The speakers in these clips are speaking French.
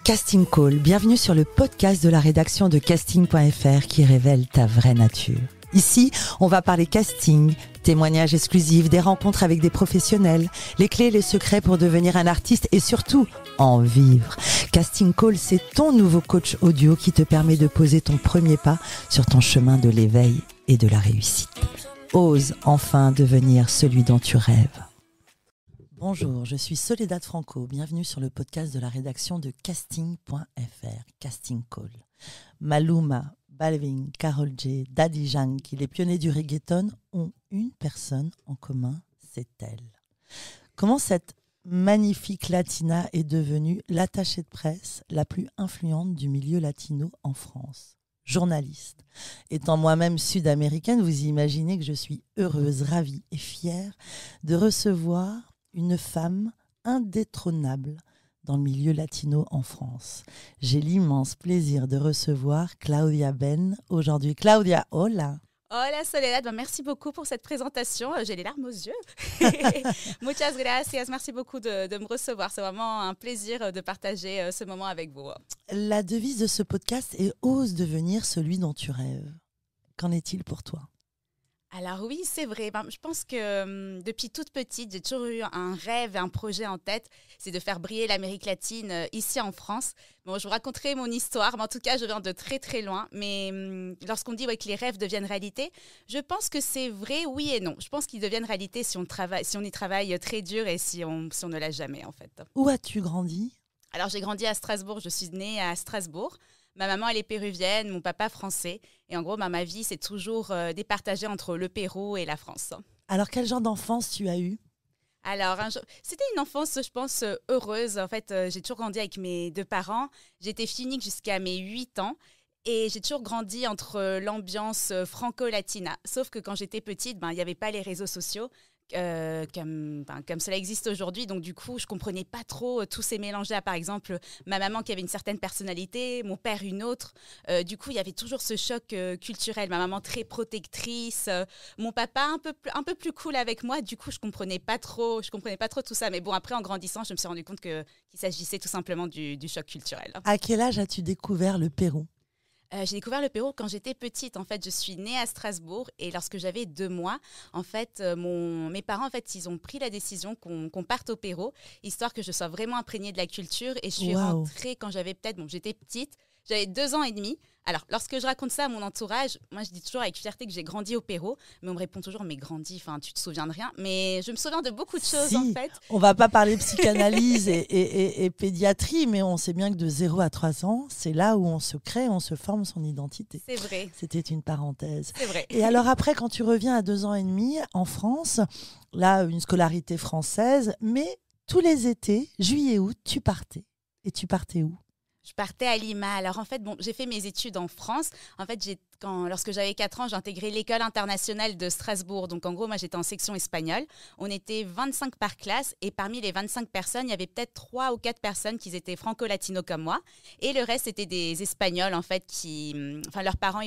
Casting Call, bienvenue sur le podcast de la rédaction de casting.fr qui révèle ta vraie nature. Ici, on va parler casting, témoignages exclusifs, des rencontres avec des professionnels, les clés et les secrets pour devenir un artiste et surtout, en vivre. Casting Call, c'est ton nouveau coach audio qui te permet de poser ton premier pas sur ton chemin de l'éveil et de la réussite. Ose enfin devenir celui dont tu rêves. Bonjour, je suis Soledad Franco. Bienvenue sur le podcast de la rédaction de casting.fr, Casting Call. Maluma, Balvin, Karol G, Daddy Yankee, les pionniers du reggaeton ont une personne en commun, c'est elle. Comment cette magnifique latina est devenue l'attachée de presse la plus influente du milieu latino en France? Journaliste. Étant moi-même sud-américaine, vous imaginez que je suis heureuse, ravie et fière de recevoir une femme indétrônable dans le milieu latino en France. J'ai l'immense plaisir de recevoir Claudia Ben aujourd'hui. Claudia, hola. Hola Soledad, merci beaucoup pour cette présentation. J'ai les larmes aux yeux. Muchas gracias, merci beaucoup de me recevoir. C'est vraiment un plaisir de partager ce moment avec vous. La devise de ce podcast est « Ose devenir celui dont tu rêves ». Qu'en est-il pour toi ? Alors oui, c'est vrai. Je pense que depuis toute petite, j'ai toujours eu un rêve et un projet en tête. C'est de faire briller l'Amérique latine ici en France. Bon, je vous raconterai mon histoire, mais en tout cas, je viens de très très loin. Mais lorsqu'on dit que les rêves deviennent réalité, je pense que c'est vrai, oui et non. Je pense qu'ils deviennent réalité si on y travaille très dur et si on ne lâche jamais en fait. Où as-tu grandi ? Alors j'ai grandi à Strasbourg, je suis née à Strasbourg. Ma maman, elle est péruvienne, mon papa français. Et en gros, ma vie, c'est toujours départagée entre le Pérou et la France. Alors, quel genre d'enfance tu as eu ? Alors, c'était une enfance, je pense, heureuse. En fait, j'ai toujours grandi avec mes deux parents. J'étais fille unique jusqu'à mes 8 ans. Et j'ai toujours grandi entre l'ambiance franco-latina. Sauf que quand j'étais petite, il n'y avait pas les réseaux sociaux. Comme cela existe aujourd'hui. Donc, du coup, je ne comprenais pas trop tous ces mélanges-là. Par exemple, ma maman qui avait une certaine personnalité, mon père une autre. Du coup, il y avait toujours ce choc culturel. Ma maman très protectrice, mon papa un peu plus cool avec moi. Du coup, je ne comprenais pas trop tout ça. Mais bon, après, en grandissant, je me suis rendu compte qu'il s'agissait tout simplement du choc culturel. À quel âge as-tu découvert le Pérou ? J'ai découvert le Pérou quand j'étais petite. En fait, je suis née à Strasbourg et lorsque j'avais 2 mois, en fait, mes parents, en fait, ils ont pris la décision qu'on parte au Pérou, histoire que je sois vraiment imprégnée de la culture. Et je suis rentrée quand j'avais j'étais petite, j'avais 2 ans et demi. Alors, lorsque je raconte ça à mon entourage, moi, je dis toujours avec fierté que j'ai grandi au Pérou, mais on me répond toujours, mais grandi, tu te souviens de rien. Mais je me souviens de beaucoup de choses, en fait. On va pas parler psychanalyse et pédiatrie, mais on sait bien que de 0 à 3 ans, c'est là où on se crée, on se forme son identité. C'est vrai. C'était une parenthèse. C'est vrai. Et alors après, quand tu reviens à 2 ans et demi en France, là, une scolarité française, mais tous les étés, juillet-août, tu partais. Et tu partais où ? Je partais à Lima. Alors, en fait, j'ai fait mes études en France. En fait, lorsque j'avais 4 ans, j'ai intégré l'école internationale de Strasbourg. Donc, en gros, moi, j'étais en section espagnole. On était 25 par classe. Et parmi les 25 personnes, il y avait peut-être 3 ou 4 personnes qui étaient franco-latinos comme moi. Et le reste, c'était des Espagnols, en fait, leurs parents,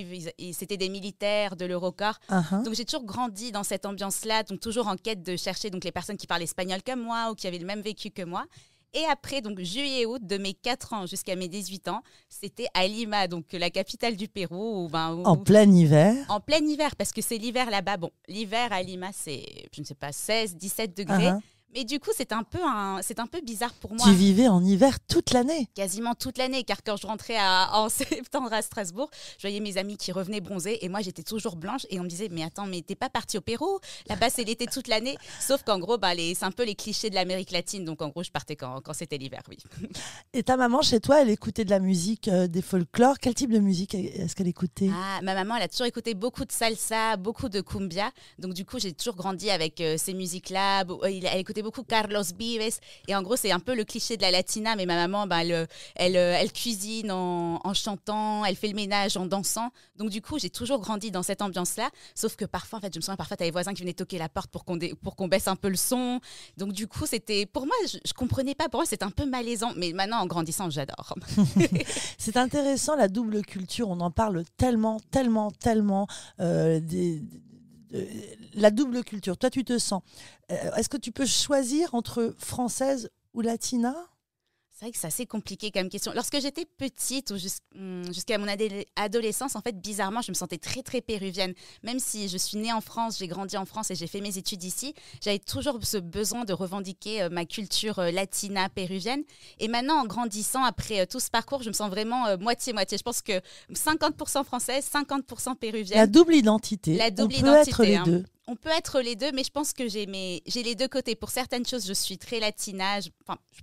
c'était des militaires de l'Eurocorps. Uh-huh. Donc, j'ai toujours grandi dans cette ambiance-là. Donc, toujours en quête de chercher les personnes qui parlent espagnol comme moi ou qui avaient le même vécu que moi. Et après, donc juillet-août, de mes 4 ans jusqu'à mes 18 ans, c'était à Lima, donc la capitale du Pérou. En plein hiver. En plein hiver, parce que c'est l'hiver là-bas. Bon, l'hiver à Lima, c'est, je ne sais pas, 16, 17 degrés. Uh-huh. Mais du coup, c'est un peu bizarre pour moi. Tu vivais en hiver toute l'année ? Quasiment toute l'année, car quand je rentrais en septembre à Strasbourg, je voyais mes amis qui revenaient bronzés et moi, j'étais toujours blanche. Et on me disait, mais attends, mais t'es pas partie au Pérou ? Là-bas, c'est l'été toute l'année. Sauf qu'en gros, c'est un peu les clichés de l'Amérique latine. Donc, en gros, je partais quand c'était l'hiver, oui. Et ta maman, chez toi, elle écoutait de la musique, des folklores. Quel type de musique est-ce qu'elle écoutait ? Ma maman, elle a toujours écouté beaucoup de salsa, beaucoup de cumbia. Donc, du coup, j'ai toujours grandi avec ces musiques-là. Elle écoutait beaucoup Carlos Vives. Et en gros, c'est un peu le cliché de la latina. Mais ma maman, elle cuisine en chantant, elle fait le ménage en dansant. Donc, du coup, j'ai toujours grandi dans cette ambiance-là. Sauf que parfois, en fait, je me souviens, parfois, t'as les voisins qui venaient toquer la porte pour qu'on baisse un peu le son. Donc, du coup, c'était, pour moi, je comprenais pas. Pour moi, c'était un peu malaisant. Mais maintenant, en grandissant, j'adore. C'est intéressant, la double culture. On en parle tellement. La double culture. Toi, tu te sens. Est-ce que tu peux choisir entre française ou latina ? C'est vrai que c'est assez compliqué comme question. Lorsque j'étais petite ou jusqu'à mon adolescence, en fait, bizarrement, je me sentais très, très péruvienne. Même si je suis née en France, j'ai grandi en France et j'ai fait mes études ici, j'avais toujours ce besoin de revendiquer ma culture latina péruvienne. Et maintenant, en grandissant, après tout ce parcours, je me sens vraiment moitié-moitié. Je pense que 50% française, 50% péruvienne. La double identité. On peut être les deux. On peut être les deux, mais je pense que j'ai les deux côtés. Pour certaines choses, je suis très latina, je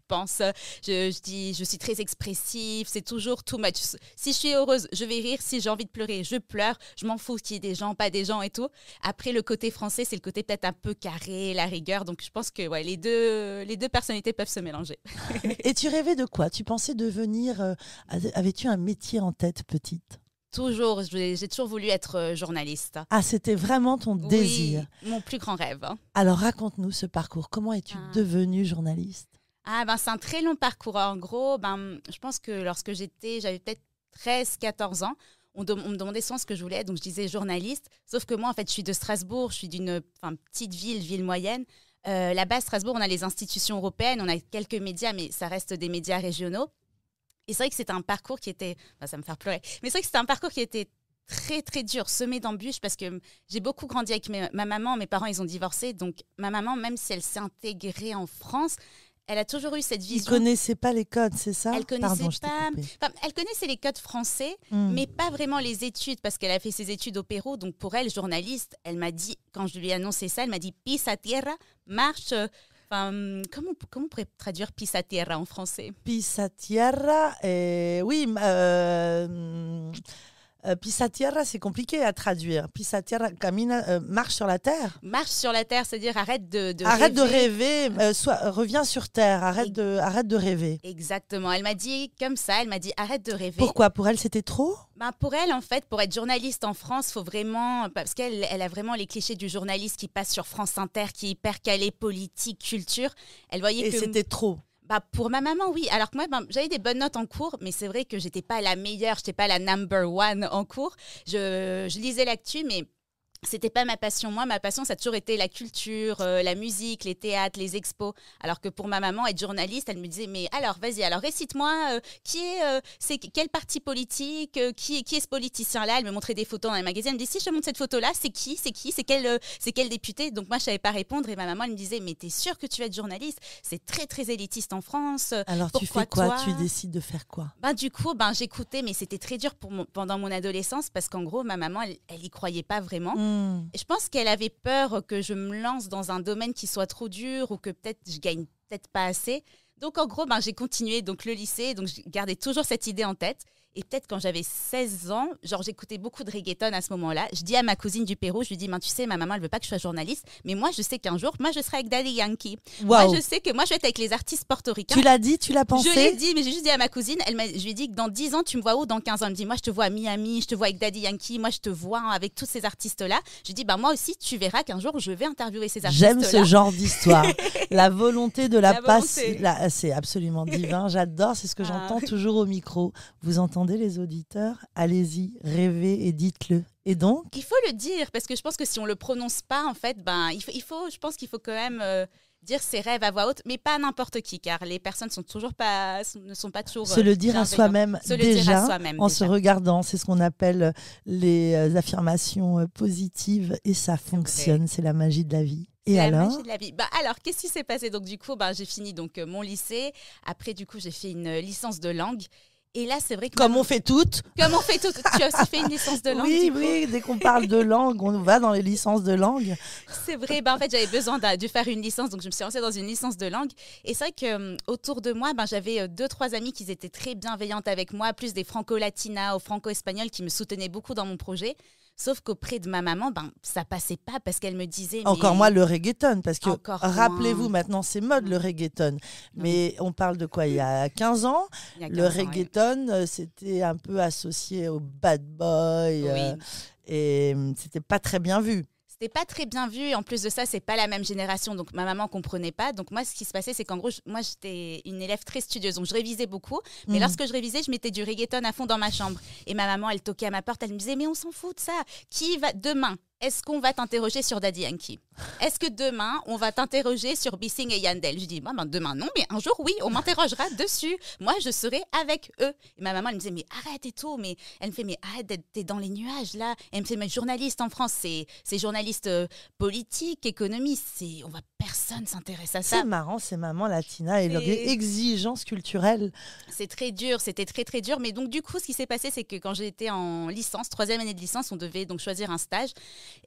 pense, je suis très expressive, c'est toujours too much. Si je suis heureuse, je vais rire. Si j'ai envie de pleurer, je pleure. Je m'en fous qu'il y ait des gens, pas des gens et tout. Après, le côté français, c'est le côté peut-être un peu carré, la rigueur. Donc, je pense que ouais, les deux personnalités peuvent se mélanger. Et tu rêvais de quoi? Tu pensais devenir... avais-tu un métier en tête, petite? Toujours, j'ai toujours voulu être journaliste. Ah, c'était vraiment ton désir. Oui, mon plus grand rêve. Alors, raconte-nous ce parcours. Comment es-tu devenue journaliste? C'est un très long parcours. En gros, je pense que lorsque j'avais peut-être 13-14 ans, on me demandait souvent ce que je voulais, donc je disais journaliste. Sauf que moi, en fait, je suis de Strasbourg, je suis d'une petite ville moyenne. Là-bas, à Strasbourg, on a les institutions européennes, on a quelques médias, mais ça reste des médias régionaux. Et c'est vrai que c'était un parcours qui était... ça me fait pleurer. Mais c'est vrai que c'était un parcours qui était très, très dur, semé d'embûches, parce que j'ai beaucoup grandi avec ma maman. Mes parents, ils ont divorcé. Donc, ma maman, même si elle s'est intégrée en France, elle a toujours eu cette vision... Ils ne connaissaient pas les codes, c'est ça? Elle connaissait elle connaissait les codes français, mais pas vraiment les études, parce qu'elle a fait ses études au Pérou. Donc, pour elle, journaliste, elle m'a dit, quand je lui ai annoncé ça, elle m'a dit « Pisa tierra, marche... » comment on pourrait traduire pisa tierra en français? Pisa tierra, oui, pisa tierra, c'est compliqué à traduire. Pisa tierra, camina, marche sur la terre. Marche sur la terre, c'est-à-dire arrête de rêver, reviens sur terre, arrête de rêver. Exactement, elle m'a dit comme ça, elle m'a dit arrête de rêver. Pourquoi? Pour elle, c'était trop? Pour elle, en fait, pour être journaliste en France, faut vraiment... Parce qu'elle a vraiment les clichés du journaliste qui passe sur France Inter, qui est hyper calé, politique, culture. Elle voyait Et c'était trop? Pour ma maman, oui. Alors que moi, j'avais des bonnes notes en cours, mais c'est vrai que j'étais pas la meilleure, j'étais pas la number one en cours. Je lisais l'actu, mais... C'était pas ma passion. Moi, ma passion, ça a toujours été la culture, la musique, les théâtres, les expos. Alors que pour ma maman, être journaliste, elle me disait, mais alors, vas-y, alors récite-moi c'est quel parti politique, qui est ce politicien-là. Elle me montrait des photos dans les magazines. Elle me dit, si je te montre cette photo-là, c'est qui, c'est quel député. Donc moi, je savais pas répondre. Et ma maman, elle me disait, mais t'es sûre que tu vas être journaliste? C'est très, très élitiste en France. Alors tu fais quoi? Tu décides de faire quoi? Du coup, j'écoutais, mais c'était très dur pendant mon adolescence parce qu'en gros, ma maman, elle y croyait pas vraiment. Et je pense qu'elle avait peur que je me lance dans un domaine qui soit trop dur ou que peut-être je gagne peut-être pas assez. Donc en gros, j'ai continué donc le lycée, donc je gardais toujours cette idée en tête. Et peut-être quand j'avais 16 ans, j'écoutais beaucoup de reggaeton à ce moment-là. Je dis à ma cousine du Pérou, je lui dis, tu sais, ma maman, elle veut pas que je sois journaliste, mais moi, je sais qu'un jour, moi, je serai avec Daddy Yankee. Wow. Moi, je sais que moi, je vais être avec les artistes portoricains. Tu l'as dit, tu l'as pensé? Je l'ai dit, mais j'ai juste dit à ma cousine, je lui ai dit que dans 10 ans, tu me vois où? Dans 15 ans. Elle me dit, moi, je te vois à Miami, je te vois avec Daddy Yankee, moi, je te vois avec tous ces artistes-là. Je lui dis, moi aussi, tu verras qu'un jour, je vais interviewer ces artistes-là. J'aime ce genre d'histoire. La volonté de la passe, c'est absolument divin. J'adore, c'est ce que j'entends toujours au micro. Vous entendez les auditeurs? Allez-y, rêvez et dites-le. Et donc? Il faut le dire, parce que je pense que si on le prononce pas, en fait, je pense qu'il faut quand même dire ses rêves à voix haute, mais pas n'importe qui, car les personnes ne sont pas toujours se le dire à soi-même déjà, en se regardant, c'est ce qu'on appelle les affirmations positives, et ça fonctionne, c'est la magie de la vie. Et alors? Magie de la vie. Alors, qu'est-ce qui s'est passé? Donc, du coup, j'ai fini mon lycée. Après, du coup, j'ai fait une licence de langue. Et là, c'est vrai que... Comme on fait toutes. Comme on fait toutes. Tu as aussi fait une licence de langue? Oui, dès qu'on parle de langue, on va dans les licences de langue. C'est vrai. En fait, j'avais besoin de faire une licence, donc je me suis lancée dans une licence de langue. Et c'est vrai qu'autour de moi, j'avais 2-3 amies qui étaient très bienveillantes avec moi, plus des franco-latinas ou franco-espagnols qui me soutenaient beaucoup dans mon projet. Sauf qu'auprès de ma maman, ça passait pas parce qu'elle me disait... Encore moins le reggaeton, parce que rappelez-vous, maintenant c'est mode le reggaeton. Mais on parle de quoi? Il y a 15 ans, le reggaeton, c'était un peu associé au bad boy et c'était pas très bien vu. C'était pas très bien vu. En plus de ça, c'est pas la même génération. Donc, ma maman comprenait pas. Donc, moi, ce qui se passait, c'est qu'en gros, moi, j'étais une élève très studieuse. Donc, je révisais beaucoup. Mais lorsque je révisais, je mettais du reggaeton à fond dans ma chambre. Et ma maman, elle toquait à ma porte. Elle me disait, mais on s'en fout de ça. Qui va demain? est-ce qu'on va t'interroger sur Daddy Yankee? Est-ce que demain, on va t'interroger sur Bissing et Yandel? Je dis, demain non, mais un jour, oui, on m'interrogera dessus. Moi, je serai avec eux. Et ma maman, elle me disait, mais arrête et tout. Mais elle me fait, mais arrête, t'es dans les nuages, là. Elle me fait, mais journaliste en France, c'est journaliste politique, économiste. Personne s'intéresse à ça. C'est marrant, ces mamans latinas et leur exigence culturelle. C'est très dur, c'était très, très dur. Mais donc, du coup, ce qui s'est passé, c'est que quand j'étais en licence, 3e année de licence, on devait donc choisir un stage.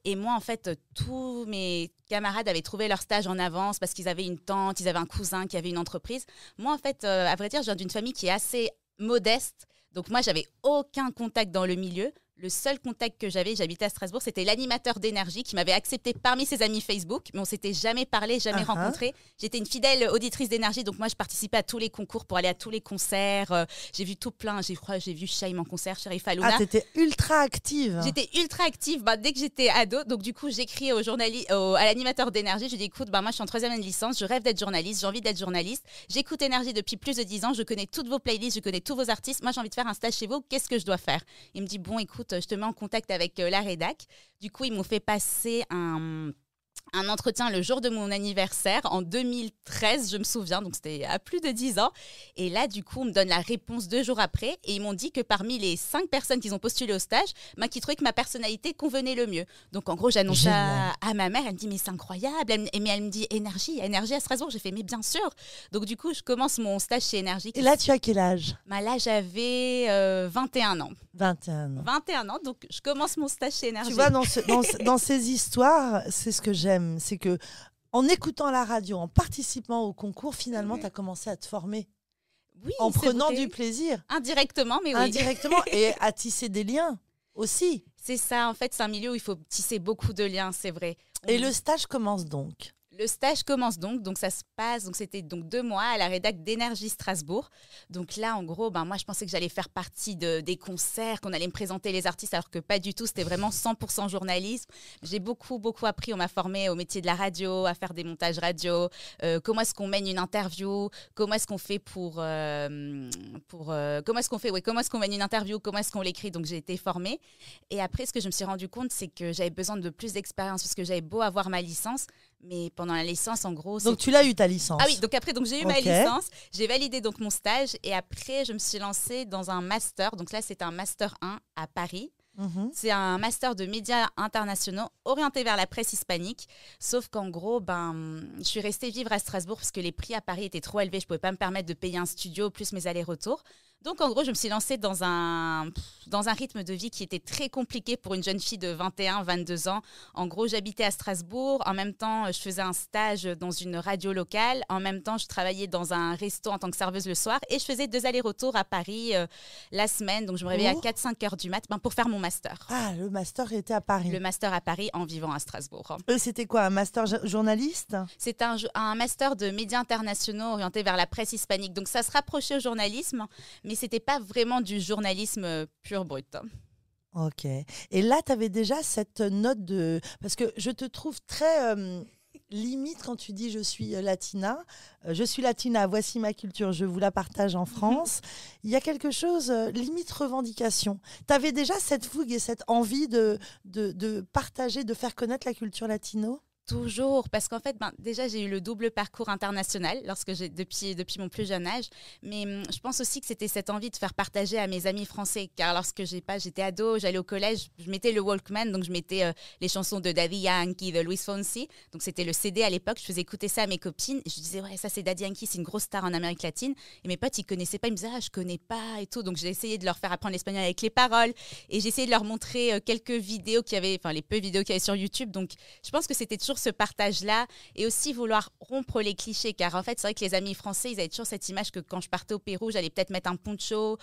Et moi, en fait, tous mes camarades avaient trouvé leur stage en avance parce qu'ils avaient une tante, ils avaient un cousin qui avait une entreprise. Moi, en fait, à vrai dire, je viens d'une famille qui est assez modeste. Donc, moi, j'avais aucun contact dans le milieu. Le seul contact que j'habitais à Strasbourg, c'était l'animateur d'énergie qui m'avait accepté parmi ses amis Facebook, mais on s'était jamais parlé, jamais rencontré. J'étais une fidèle auditrice d'énergie, donc moi je participais à tous les concours pour aller à tous les concerts. J'ai vu tout plein, j'ai vu Shaim en concert, Sherif Halouna. Ah, t'étais ultra active. J'étais ultra active dès que j'étais ado, donc du coup j'écris à l'animateur d'énergie, je dis écoute, moi je suis en 3e année de licence, je rêve d'être journaliste, j'ai envie d'être journaliste, j'écoute énergie depuis plus de 10 ans, je connais toutes vos playlists, je connais tous vos artistes, moi j'ai envie de faire un stage chez vous, qu'est-ce que je dois faire? Il me dit bon écoute, je te mets en contact avec la rédac. Du coup, ils m'ont fait passer un entretien le jour de mon anniversaire en 2013, je me souviens, donc c'était à plus de 10 ans. Et là, du coup, on me donne la réponse 2 jours après et ils m'ont dit que parmi les 5 personnes qui ont postulé au stage, qui trouvaient que ma personnalité convenait le mieux. Donc, en gros, j'annonce ça à ma mère, elle me dit, mais c'est incroyable. Mais elle me dit, Énergie à Strasbourg. J'ai fait, mais bien sûr. Donc, du coup, je commence mon stage chez Énergie. Et là, tu as quel âge? Là, j'avais 21 ans. 21 ans. 21 ans, donc je commence mon stage chez Énergie. Tu vois, dans ces histoires, c'est ce que j'aime. C'est que en écoutant la radio, en participant au concours, finalement, tu as commencé à te former. Oui, en prenant du plaisir. Indirectement, mais oui. Indirectement, et à tisser des liens aussi. C'est ça, en fait, c'est un milieu où il faut tisser beaucoup de liens, c'est vrai. Et le stage commence donc? Le stage commence donc ça se passe, donc c'était donc 2 mois à la rédac d'Énergie Strasbourg. Donc là, en gros, moi, je pensais que j'allais faire partie des concerts, qu'on allait me présenter les artistes, alors que pas du tout, c'était vraiment 100% journalisme. J'ai beaucoup, beaucoup appris, on m'a formée au métier de la radio, à faire des montages radio, comment est-ce qu'on mène une interview, comment est-ce qu'on fait comment est-ce qu'on mène une interview, comment est-ce qu'on l'écrit, donc j'ai été formée. Et après, ce que je me suis rendu compte, c'est que j'avais besoin de plus d'expérience, parce que j'avais beau avoir ma licence, mais pendant la licence, en gros... Donc, tu l'as eu ta licence? Ah oui, donc après, j'ai eu ma licence, j'ai validé donc mon stage et après, je me suis lancée dans un master. Donc là, c'est un master 1 à Paris. C'est un master de médias internationaux orienté vers la presse hispanique. Sauf qu'en gros, je suis restée vivre à Strasbourg parce que les prix à Paris étaient trop élevés. Je ne pouvais pas me permettre de payer un studio plus mes allers-retours. Donc, en gros, je me suis lancée dans un rythme de vie qui était très compliqué pour une jeune fille de 21, 22 ans. En gros, j'habitais à Strasbourg. En même temps, je faisais un stage dans une radio locale. En même temps, je travaillais dans un resto en tant que serveuse le soir. Et je faisais 2 allers-retours à Paris la semaine. Donc, je me réveillais à 4-5 heures du mat pour faire mon master. Ah, le master était à Paris. Le master à Paris en vivant à Strasbourg. C'était quoi, un master journaliste? C'est un master de médias internationaux orienté vers la presse hispanique. Donc, ça se rapprochait au journalisme, mais c'était pas vraiment du journalisme pur brut. Ok. Et là, tu avais déjà cette note de... Parce que je te trouve très limite quand tu dis « je suis latina ». Je suis latina, voici ma culture, je vous la partage en France. Il y a quelque chose, limite revendication. Tu avais déjà cette fougue et cette envie de partager, de faire connaître la culture latino? Toujours, parce qu'en fait, déjà, j'ai eu le double parcours international depuis mon plus jeune âge. Mais je pense aussi que c'était cette envie de faire partager à mes amis français. Car lorsque j'étais ado, j'allais au collège, je mettais le Walkman, donc je mettais les chansons de Daddy Yankee, de Luis Fonsi. Donc c'était le CD à l'époque, je faisais écouter ça à mes copines. Et je disais, ouais, ça c'est Daddy Yankee, c'est une grosse star en Amérique latine. Et mes potes, ils connaissaient pas, ils me disaient, ah, je connais pas et tout. Donc j'ai essayé de leur faire apprendre l'espagnol avec les paroles. Et j'ai essayé de leur montrer quelques vidéos les peu vidéos qu'il y avait sur YouTube. Donc je pense que c'était toujours ce partage-là et aussi vouloir rompre les clichés, car en fait c'est vrai que les amis français, ils avaient toujours cette image que quand je partais au Pérou, j'allais peut-être mettre un poncho,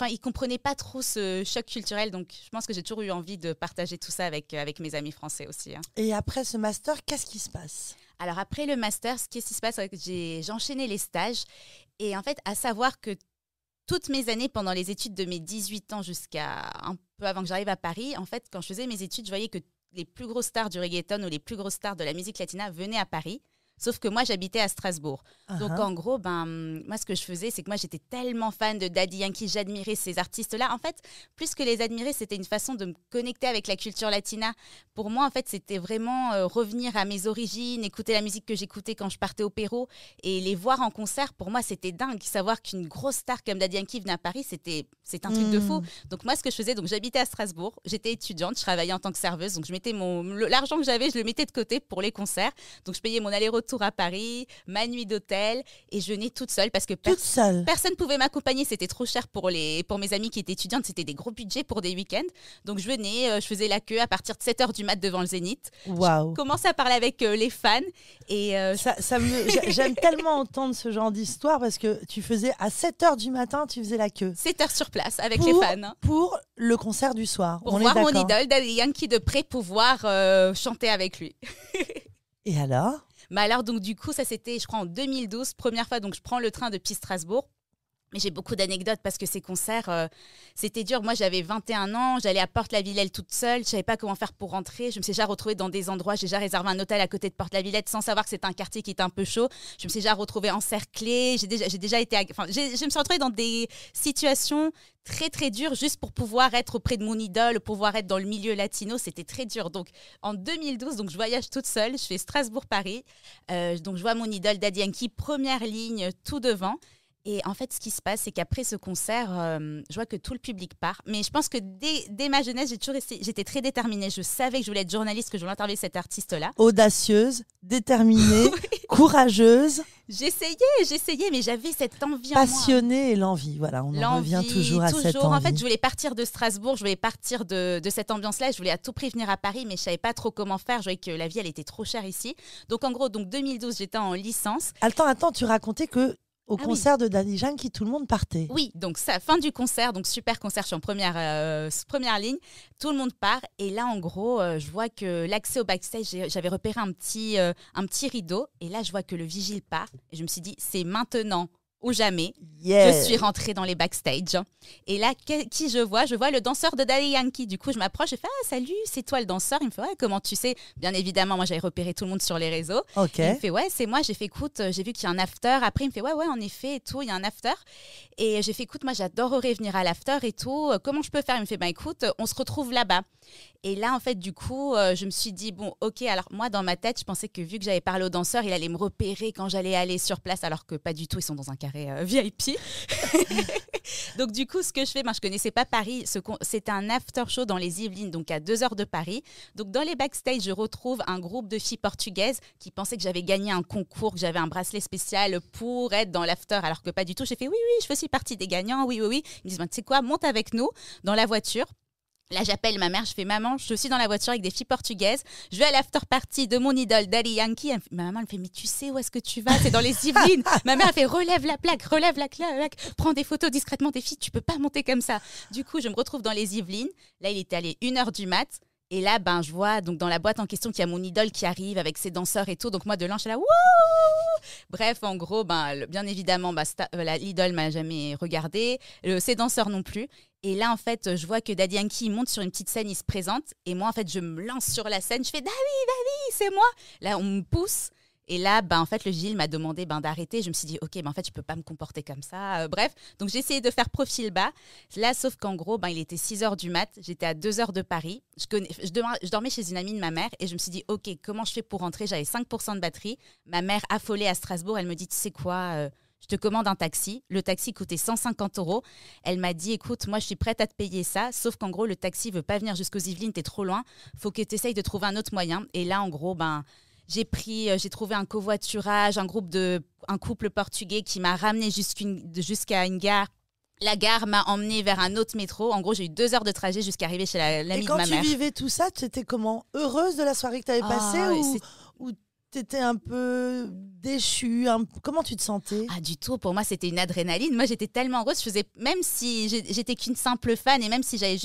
ils comprenaient pas trop ce choc culturel, donc je pense que j'ai toujours eu envie de partager tout ça avec mes amis français aussi. Et après ce master, qu'est-ce qui se passe? Alors après le master, qu'est-ce qui se passe? J'ai enchaîné les stages et en fait, à savoir que toutes mes années, pendant les études de mes 18 ans jusqu'à un peu avant que j'arrive à Paris, en fait, quand je faisais mes études, je voyais que les plus grosses stars du reggaeton ou les plus grosses stars de la musique latina venaient à Paris. Sauf que moi, j'habitais à Strasbourg. Donc, en gros, moi, ce que je faisais, c'est que moi, j'étais tellement fan de Daddy Yankee, j'admirais ces artistes-là. En fait, plus que les admirer, c'était une façon de me connecter avec la culture latina. Pour moi, en fait, c'était vraiment revenir à mes origines, écouter la musique que j'écoutais quand je partais au Pérou et les voir en concert. Pour moi, c'était dingue. Savoir qu'une grosse star comme Daddy Yankee venait à Paris, c'est un truc de fou. Donc, moi, ce que je faisais, donc j'habitais à Strasbourg, j'étais étudiante, je travaillais en tant que serveuse, donc je mettais l'argent que j'avais, je le mettais de côté pour les concerts. Donc, je payais mon aller-retour à Paris, ma nuit d'hôtel, et je venais toute seule parce que personne ne pouvait m'accompagner. C'était trop cher pour mes amis qui étaient étudiantes. C'était des gros budgets pour des week-ends. Donc, je venais, je faisais la queue à partir de 7h du mat devant le Zénith. Wow. Je commençais à parler avec les fans. Et j'aime tellement entendre ce genre d'histoire parce que tu faisais à 7h du matin, tu faisais la queue. 7h sur place avec les fans. Hein. Pour le concert du soir. Pour voir mon idole, Daddy Yankee, de près, pouvoir chanter avec lui. Et alors ? Alors, donc, du coup, ça, c'était, je crois, en 2012, première fois. Donc, je prends le train depuis Strasbourg. Mais j'ai beaucoup d'anecdotes parce que ces concerts, c'était dur. Moi, j'avais 21 ans, j'allais à Porte-la-Villette toute seule. Je ne savais pas comment faire pour rentrer. Je me suis déjà retrouvée dans des endroits. J'ai déjà réservé un hôtel à côté de Porte-la-Villette sans savoir que c'était un quartier qui était un peu chaud. Je me suis déjà retrouvée encerclée. Je me suis retrouvée dans des situations très, très dures juste pour pouvoir être auprès de mon idole, pouvoir être dans le milieu latino. C'était très dur. Donc, en 2012, donc, je voyage toute seule. Je fais Strasbourg-Paris. Donc, je vois mon idole Daddy Yankee, première ligne, tout devant. Et en fait, ce qui se passe, c'est qu'après ce concert, je vois que tout le public part. Mais je pense que dès ma jeunesse, j'étais très déterminée. Je savais que je voulais être journaliste, que je voulais interviewer cet artiste-là. Audacieuse, déterminée, courageuse. J'essayais, mais j'avais cette envie passionnée en moi. Et l'envie, voilà, on en revient toujours à cette envie. En fait, je voulais partir de Strasbourg, je voulais partir de cette ambiance-là. Je voulais à tout prix venir à Paris, mais je ne savais pas trop comment faire. Je voyais que la vie, elle était trop chère ici. Donc, en gros, 2012, j'étais en licence. Attends, tu racontais que au concert de Daddy Yankee, tout le monde partait. Oui, donc ça, fin du concert, donc super concert, je suis en première ligne, tout le monde part. Et là, en gros, je vois que l'accès au backstage, j'avais repéré un petit rideau. Et là, je vois que le vigile part. Et je me suis dit, c'est maintenant ou jamais. Yeah. Je suis rentrée dans les backstage. Et là, qui je vois le danseur de Daddy Yankee. Du coup, je m'approche, je fais « Ah, salut, c'est toi le danseur ?» Il me fait « Ouais, comment tu sais ?» Bien évidemment, moi, j'avais repéré tout le monde sur les réseaux. Okay. Il me fait « Ouais, c'est moi. » J'ai fait « Écoute, j'ai vu qu'il y a un after. » Après, il me fait « Ouais, en effet, et tout, il y a un after. » Et j'ai fait « Écoute, moi, j'adorerais venir à l'after et tout. Comment je peux faire ?» Il me fait « Écoute, on se retrouve là-bas. » Et là, en fait, du coup, je me suis dit, bon, ok, alors moi, dans ma tête, je pensais que vu que j'avais parlé au danseur, il allait me repérer quand j'allais aller sur place, alors que pas du tout, ils sont dans un carré VIP. Donc, du coup, ce que je fais, je connaissais pas Paris. C'était un after show dans les Yvelines, donc à 2 heures de Paris. Donc, dans les backstage, je retrouve un groupe de filles portugaises qui pensaient que j'avais gagné un concours, que j'avais un bracelet spécial pour être dans l'after, alors que pas du tout. J'ai fait, oui, je fais aussi partie des gagnants, oui. Ils me disent, tu sais quoi, monte avec nous dans la voiture. Là, j'appelle ma mère, je fais « Maman, je suis dans la voiture avec des filles portugaises. Je vais à l'after party de mon idole, Daddy Yankee. » Ma maman, elle me fait « Mais tu sais où est-ce que tu vas? C'est dans les Yvelines. » Ma mère, elle fait « Relève la plaque, prends des photos discrètement des filles. Tu peux pas monter comme ça. » Du coup, je me retrouve dans les Yvelines. Là, il était allé 1h du mat. Et là, je vois donc dans la boîte en question qu'il y a mon idole qui arrive avec ses danseurs et tout. Donc moi, de loin, je suis là, wouh! Bref, en gros, bien évidemment, l'idole m'a jamais regardé, ses danseurs non plus. Et là, en fait, je vois que Daddy Yankee monte sur une petite scène, il se présente. Et moi, en fait, je me lance sur la scène, je fais « Daddy, c'est moi !» Là, on me pousse. Et là, en fait, le vigile m'a demandé d'arrêter. Je me suis dit, OK, en fait, je ne peux pas me comporter comme ça. Bref, donc j'ai essayé de faire profil bas. Là, sauf qu'en gros, il était 6h du mat. J'étais à 2 heures de Paris. Je dormais chez une amie de ma mère et je me suis dit, OK, comment je fais pour rentrer? J'avais 5% de batterie. Ma mère, affolée à Strasbourg, elle me dit, tu sais quoi je te commande un taxi. Le taxi coûtait 150 €. Elle m'a dit, écoute, moi, je suis prête à te payer ça. Sauf qu'en gros, le taxi ne veut pas venir jusqu'aux Yvelines. Tu es trop loin. Il faut que tu essayes de trouver un autre moyen. Et là, en gros, j'ai trouvé un covoiturage, un couple portugais qui m'a ramené jusqu'à une gare. La gare m'a emmenée vers un autre métro. En gros, j'ai eu 2 heures de trajet jusqu'à arriver chez l'amie de ma mère. Et quand tu vivais tout ça, tu étais comment? Heureuse de la soirée que tu avais passée ou t'étais un peu déchue? Comment tu te sentais? Ah, du tout. Pour moi, c'était une adrénaline. Moi, j'étais tellement heureuse. Même si j'étais qu'une simple fan et même si j'avais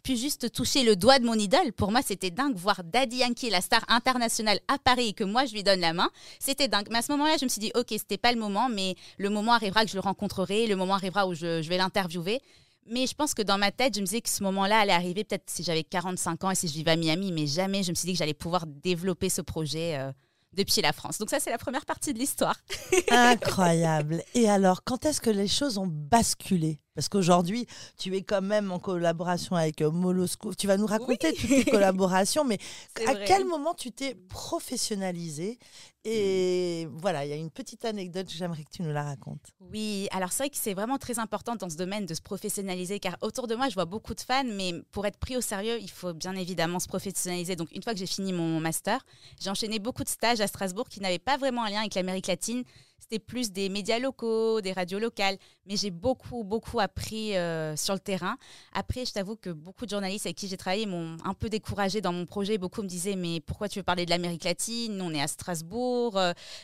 pu toucher le doigt de mon idole, pour moi, c'était dingue. Voir Daddy Yankee, la star internationale, à Paris et que moi, je lui donne la main, c'était dingue. Mais à ce moment-là, je me suis dit, OK, c'était pas le moment, mais le moment arrivera que je le rencontrerai, le moment arrivera où je vais l'interviewer. Mais je pense que dans ma tête, je me disais que ce moment-là allait arriver peut-être si j'avais 45 ans et si je vivais à Miami, mais jamais je me suis dit que j'allais pouvoir développer ce projet depuis la France. Donc ça, c'est la première partie de l'histoire. Incroyable. Et alors, quand est-ce que les choses ont basculé? Parce qu'aujourd'hui, tu es quand même en collaboration avec Moloscope. Tu vas nous raconter toutes tes collaborations, mais à quel moment tu t'es professionnalisée? Et voilà, il y a une petite anecdote que j'aimerais que tu nous la racontes. Oui, alors c'est vrai que c'est vraiment très important dans ce domaine de se professionnaliser, car autour de moi, je vois beaucoup de fans, mais pour être pris au sérieux, il faut bien évidemment se professionnaliser. Donc une fois que j'ai fini mon master, j'ai enchaîné beaucoup de stages à Strasbourg qui n'avaient pas vraiment un lien avec l'Amérique latine. C'était plus des médias locaux, des radios locales, mais j'ai beaucoup appris sur le terrain. Après, je t'avoue que beaucoup de journalistes avec qui j'ai travaillé m'ont un peu découragée dans mon projet. Beaucoup me disaient, mais pourquoi tu veux parler de l'Amérique latine? On est à Strasbourg.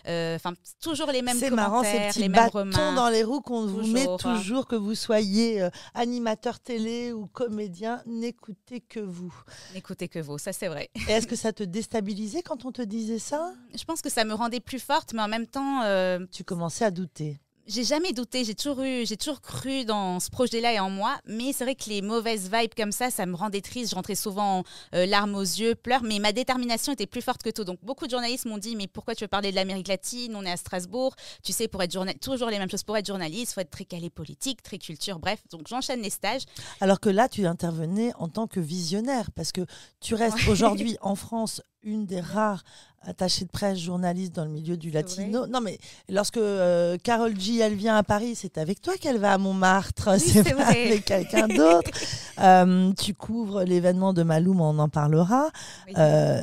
Enfin, toujours les mêmes commentaires, marrant, ces petits les mêmes bâtons remarques. dans les roues qu'on vous met toujours, que vous soyez animateur télé ou comédien, n'écoutez que vous. N'écoutez que vous, ça c'est vrai. Et est-ce que ça te déstabilisait quand on te disait ça? Je pense que ça me rendait plus forte, mais en même temps... Tu commençais à douter. J'ai jamais douté, j'ai toujours cru dans ce projet-là et en moi, mais c'est vrai que les mauvaises vibes comme ça me rendait triste. Je rentrais souvent larmes aux yeux, pleurs, mais ma détermination était plus forte que tout. Donc beaucoup de journalistes m'ont dit, mais pourquoi tu veux parler de l'Amérique latine? On est à Strasbourg, tu sais, pour être toujours les mêmes choses. Pour être journaliste, il faut être très calé politique, très culture, bref. Donc j'enchaîne les stages. Alors que là, tu intervenais en tant que visionnaire, parce que tu restes aujourd'hui en France une des rares attachées de presse journalistes dans le milieu du latino. Non, mais lorsque Karol G, elle vient à Paris, c'est avec toi qu'elle va à Montmartre, oui, c'est pas avec quelqu'un d'autre. Tu couvres l'événement de Maloum, on en parlera. Oui.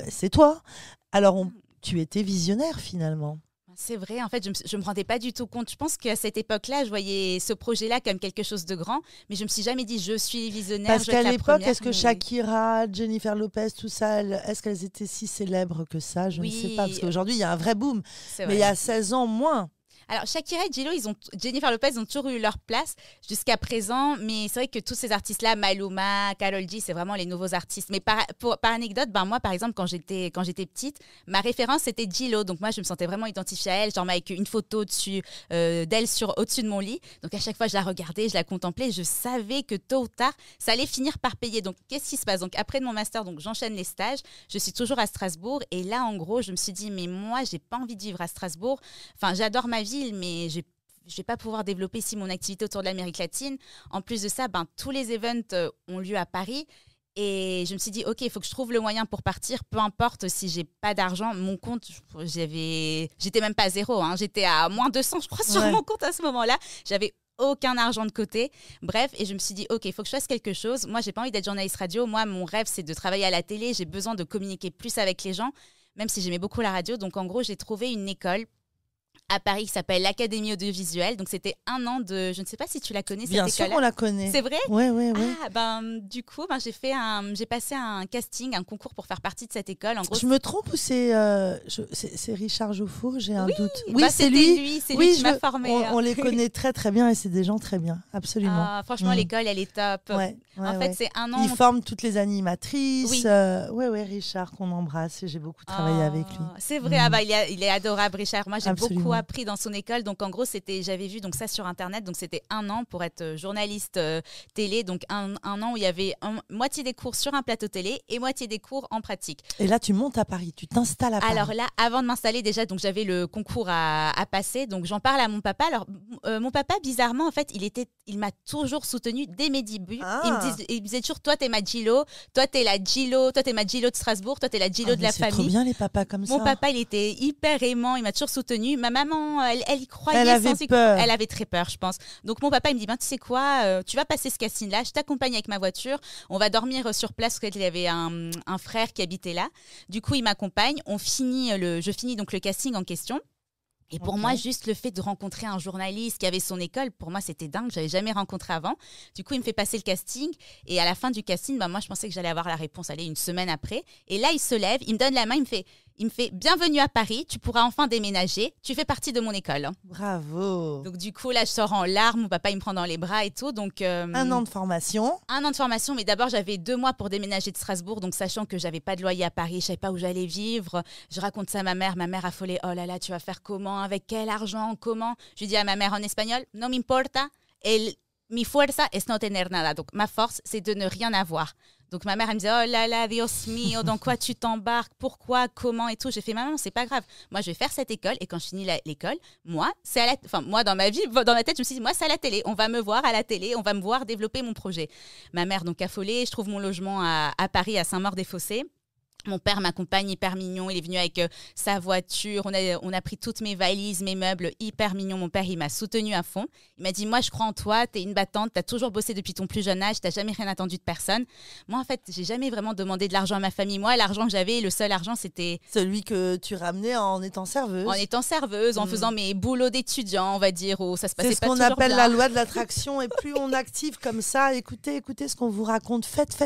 C'est toi. Alors, tu étais visionnaire finalement. C'est vrai, en fait, je ne me rendais pas du tout compte. Je pense qu'à cette époque-là, je voyais ce projet-là comme quelque chose de grand, mais je ne me suis jamais dit je suis visionnaire. Parce qu'à l'époque, est-ce que Shakira, Jennifer Lopez, tout ça, est-ce qu'elles étaient si célèbres que ça? Je ne sais pas, parce qu'aujourd'hui, il y a un vrai boom, mais il y a 16 ans moins. Alors, Shakira et Jennifer Lopez ont toujours eu leur place jusqu'à présent, mais c'est vrai que tous ces artistes-là, Maluma, Karol G, c'est vraiment les nouveaux artistes. Mais par anecdote, moi, par exemple, quand j'étais petite, ma référence, c'était J-Lo. Donc, moi, je me sentais vraiment identifiée à elle, genre avec une photo d'elle au-dessus de mon lit. Donc, à chaque fois, je la regardais, je la contemplais. Je savais que tôt ou tard, ça allait finir par payer. Donc, qu'est-ce qui se passe? Donc, après mon master, donc, j'enchaîne les stages. Je suis toujours à Strasbourg. Et là, en gros, je me suis dit, mais moi, j'ai pas envie de vivre à Strasbourg. Enfin, j'adore ma vie, mais je ne vais pas pouvoir développer ici mon activité autour de l'Amérique latine. En plus de ça, tous les events ont lieu à Paris. Et je me suis dit, OK, il faut que je trouve le moyen pour partir, peu importe si j'ai pas d'argent. Mon compte, j'étais même pas à zéro, hein, j'étais à moins 200, je crois, sur mon compte à ce moment-là. J'avais aucun argent de côté. Bref, et je me suis dit, OK, il faut que je fasse quelque chose. Moi, j'ai pas envie d'être journaliste radio. Moi, mon rêve, c'est de travailler à la télé. J'ai besoin de communiquer plus avec les gens, même si j'aimais beaucoup la radio. Donc, en gros, j'ai trouvé une école à Paris qui s'appelle l'Académie audiovisuelle. Donc, c'était 1 an de... Je ne sais pas si tu la connais, cette école-là. Bien sûr, on la connaît. C'est vrai? Oui. Du coup, j'ai passé un casting, un concours pour faire partie de cette école. En gros, je me trompe ou c'est Richard Jouffour? J'ai un doute. Oui, c'est lui qui m'a formée. On les connaît très, très bien et c'est des gens très bien. Absolument. Franchement, l'école, elle est top. En fait, c'est 1 an... Il forme toutes les animatrices. Oui, Richard, qu'on embrasse. J'ai beaucoup travaillé avec lui. C'est vrai. Il est adorable, Richard. Moi, j'ai beaucoup appris dans son école. Donc, en gros, j'avais vu ça sur Internet. Donc, c'était 1 an pour être journaliste télé. Donc, un an où il y avait moitié des cours sur un plateau télé et moitié des cours en pratique. Et là, tu montes à Paris. Tu t'installes à Paris. Alors là, avant de m'installer, déjà, donc j'avais le concours à passer. Donc, j'en parle à mon papa. Alors, mon papa, bizarrement, en fait, il m'a toujours soutenue dès mes débuts. Il me disait toujours, toi, t'es ma J-Lo. Toi, t'es la J-Lo. Toi, t'es ma J-Lo de Strasbourg. Toi, t'es la J-Lo de la famille. C'est trop bien, les papas comme ça. Mon papa, il était hyper aimant. Il m'a toujours soutenue. Ma maman, elle y croyait. Elle avait peur. Elle avait très peur, je pense. Donc, mon papa, il me dit, tu sais quoi, tu vas passer ce casting-là. Je t'accompagne avec ma voiture. On va dormir sur place parce qu'il y avait un frère qui habitait là. Du coup, il m'accompagne. Je finis donc le casting en question. Et pour moi, juste le fait de rencontrer un journaliste qui avait son école, pour moi, c'était dingue. Je n'avais jamais rencontré avant. Du coup, il me fait passer le casting. Et à la fin du casting, moi, je pensais que j'allais avoir la réponse, une semaine après. Et là, il se lève, il me donne la main, il me fait « Bienvenue à Paris, tu pourras enfin déménager. Tu fais partie de mon école. » Bravo. Donc, du coup, là, je sors en larmes. Mon papa, il me prend dans les bras et tout. Donc, 1 an de formation. 1 an de formation. Mais d'abord, j'avais 2 mois pour déménager de Strasbourg. Donc, sachant que je n'avais pas de loyer à Paris, je ne savais pas où j'allais vivre. Je raconte ça à ma mère. Ma mère affolée. « Oh là là, tu vas faire comment? Avec quel argent? Comment ?» Je dis à ma mère en espagnol, « No me importa. Mi fuerza es no tener nada. » Donc, ma force, c'est de ne rien avoir. Donc ma mère, elle me disait, oh là là, Dios mío, dans quoi tu t'embarques, pourquoi, comment et tout. J'ai fait, maman, c'est pas grave. Moi, je vais faire cette école et quand je finis l'école, moi, moi, dans ma vie, dans ma tête, je me suis dit, moi, c'est à la télé. On va me voir à la télé, on va me voir développer mon projet. Ma mère, donc, affolée, je trouve mon logement à Paris, à Saint-Maur-des-Fossés. Mon père m'accompagne, hyper mignon. Il est venu avec sa voiture. On a pris toutes mes valises, mes meubles, hyper mignon. Mon père, il m'a soutenue à fond. Il m'a dit, moi, je crois en toi. T'es une battante. T'as toujours bossé depuis ton plus jeune âge. T'as jamais rien attendu de personne. Moi, en fait, j'ai jamais vraiment demandé de l'argent à ma famille. Moi, l'argent que j'avais, le seul argent, c'était... Celui que tu ramenais en étant serveuse. En étant serveuse, en faisant mes boulots d'étudiant, on va dire, où ça se passait pas toujours bien. C'est ce qu'on appelle bien. la loi de l'attraction. Et plus on active comme ça, écoutez ce qu'on vous raconte. Faites,